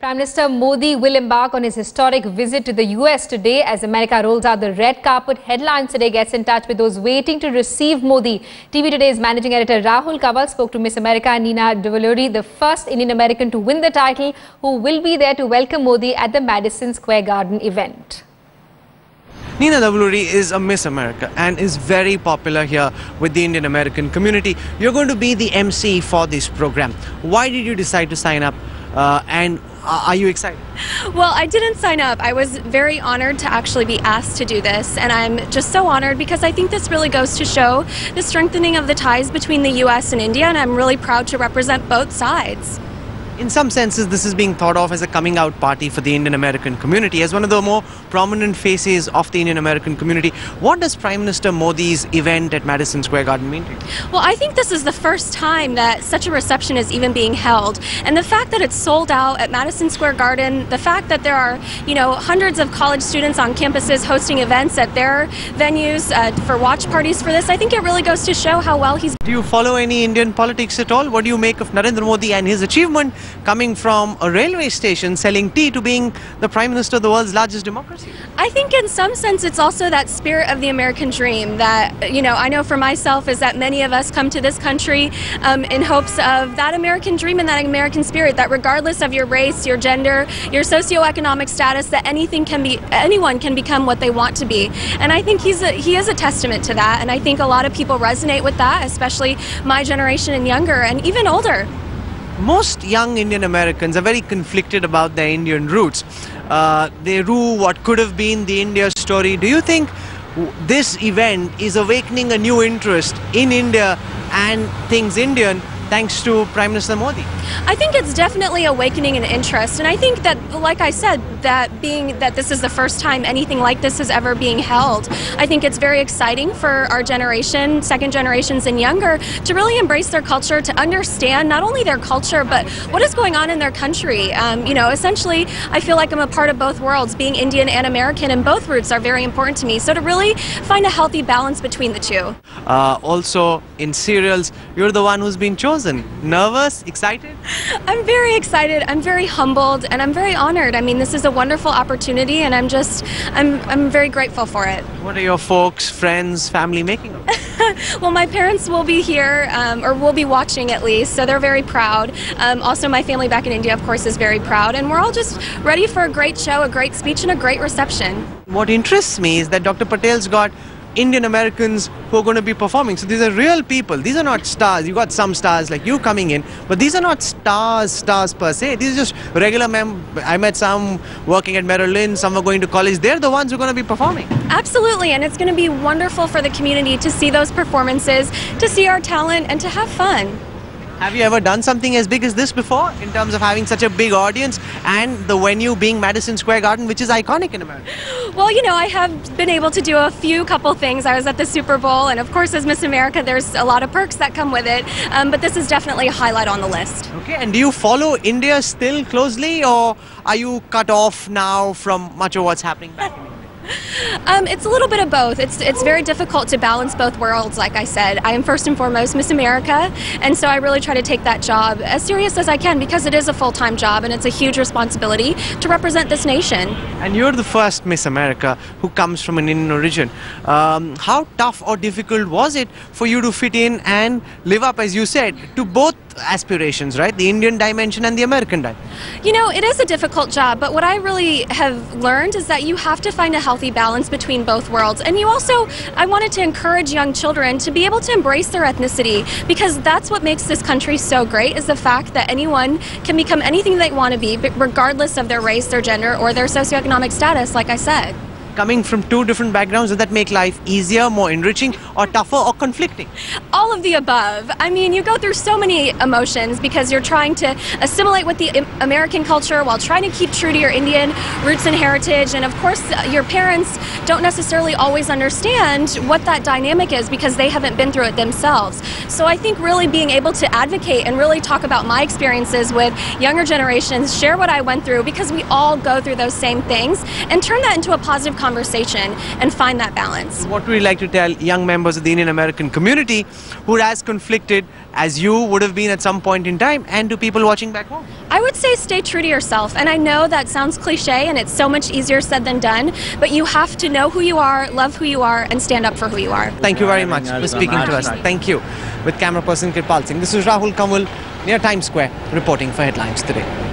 Prime Minister Modi will embark on his historic visit to the US today as America rolls out the red carpet. Headlines Today gets in touch with those waiting to receive Modi. TV Today's managing editor Rahul Kanwal spoke to Miss America Nina Davuluri, the first Indian American to win the title, who will be there to welcome Modi at the Madison Square Garden event. Nina Davuluri is a Miss America and is very popular here with the Indian American community. You're going to be the MC for this program. Why did you decide to sign up and are you excited? Well, I didn't sign up. I was very honored to actually be asked to do this, and I'm just so honored because I think this really goes to show the strengthening of the ties between the US and India, and I'm really proud to represent both sides. In some senses, this is being thought of as a coming out party for the Indian American community, as one of the more prominent faces of the Indian American community. What does Prime Minister Modi's event at Madison Square Garden mean to you? Well, I think this is the first time that such a reception is even being held. And the fact that it's sold out at Madison Square Garden, the fact that there are, hundreds of college students on campuses hosting events at their venues for watch parties for this, I think it really goes to show how well he's... Do you follow any Indian politics at all? What do you make of Narendra Modi and his achievement coming from a railway station selling tea to being the Prime Minister of the world's largest democracy? I think in some sense it's also that spirit of the American dream that, I know for myself is that many of us come to this country in hopes of that American dream and that American spirit, that regardless of your race, your gender, your socioeconomic status, that anyone can become what they want to be. And I think he is a testament to that, and I think a lot of people resonate with that, especially my generation and younger and even older. Most young Indian Americans are very conflicted about their Indian roots. They rue what could have been the India story. Do you think this event is awakening a new interest in India and things Indian thanks to Prime Minister Modi? I think it's definitely awakening an interest, and I think that, like I said, that this is the first time anything like this is ever being held, I think it's very exciting for our generation, second generations and younger, to really embrace their culture, to understand not only their culture, but what is going on in their country. Essentially, I feel like I'm a part of both worlds, being Indian and American, and both roots are very important to me. So to really find a healthy balance between the two. Also, in serials, you're the one who's been chosen. Nervous? Excited? I'm very excited, I'm very humbled, and I'm very honored. I mean, this is a wonderful opportunity, and I'm very grateful for it. What are your folks, friends, family making of it? Well, my parents will be here, or will be watching at least, so they're very proud. Also, my family back in India, of course, is very proud, and we're all just ready for a great show, a great speech, and a great reception. What interests me is that Dr. Patel's got Indian Americans who are going to be performing. So these are real people. These are not stars. You got some stars like you coming in, but these are not stars per se. These are just regular I met some working at Merrill Lynch, some are going to college. They're the ones who are going to be performing. Absolutely, and it's going to be wonderful for the community to see those performances, to see our talent, and to have fun. Have you ever done something as big as this before, in terms of having such a big audience and the venue being Madison Square Garden, which is iconic in America? Well, I have been able to do a couple things. I was at the Super Bowl, and of course as Miss America there's a lot of perks that come with it, but this is definitely a highlight on the list. Okay, and do you follow India still closely, or are you cut off now from much of what's happening back in India? It's a little bit of both. It's very difficult to balance both worlds, like I said. I am first and foremost Miss America, and so I really try to take that job as serious as I can because it is a full-time job and it's a huge responsibility to represent this nation. And you're the first Miss America who comes from an Indian origin. How tough or difficult was it for you to fit in and live up, as you said, to both aspirations, right? The Indian dimension and the American dimension. It is a difficult job, but what I really have learned is that you have to find a healthy balance between both worlds. And I wanted to encourage young children to be able to embrace their ethnicity, because that's what makes this country so great, is the fact that anyone can become anything they want to be, regardless of their race, their gender, or their socioeconomic status, like I said. Coming from two different backgrounds, does that make life easier, more enriching, or tougher, or conflicting? All of the above. I mean, you go through so many emotions because you're trying to assimilate with the American culture while trying to keep true to your Indian roots and heritage. And of course, your parents don't necessarily always understand what that dynamic is because they haven't been through it themselves. So I think really being able to advocate and really talk about my experiences with younger generations, share what I went through, because we all go through those same things, and turn that into a positive conversation and find that balance. What would you like to tell young members of the Indian American community who are as conflicted as you would have been at some point in time, and to people watching back home? I would say stay true to yourself, and I know that sounds cliche and it's so much easier said than done, but you have to know who you are, love who you are, and stand up for who you are. Thank you very much for speaking to us. Thank you. With camera person Kirpal Singh, this is Rahul Kanwal near Times Square reporting for Headlines Today.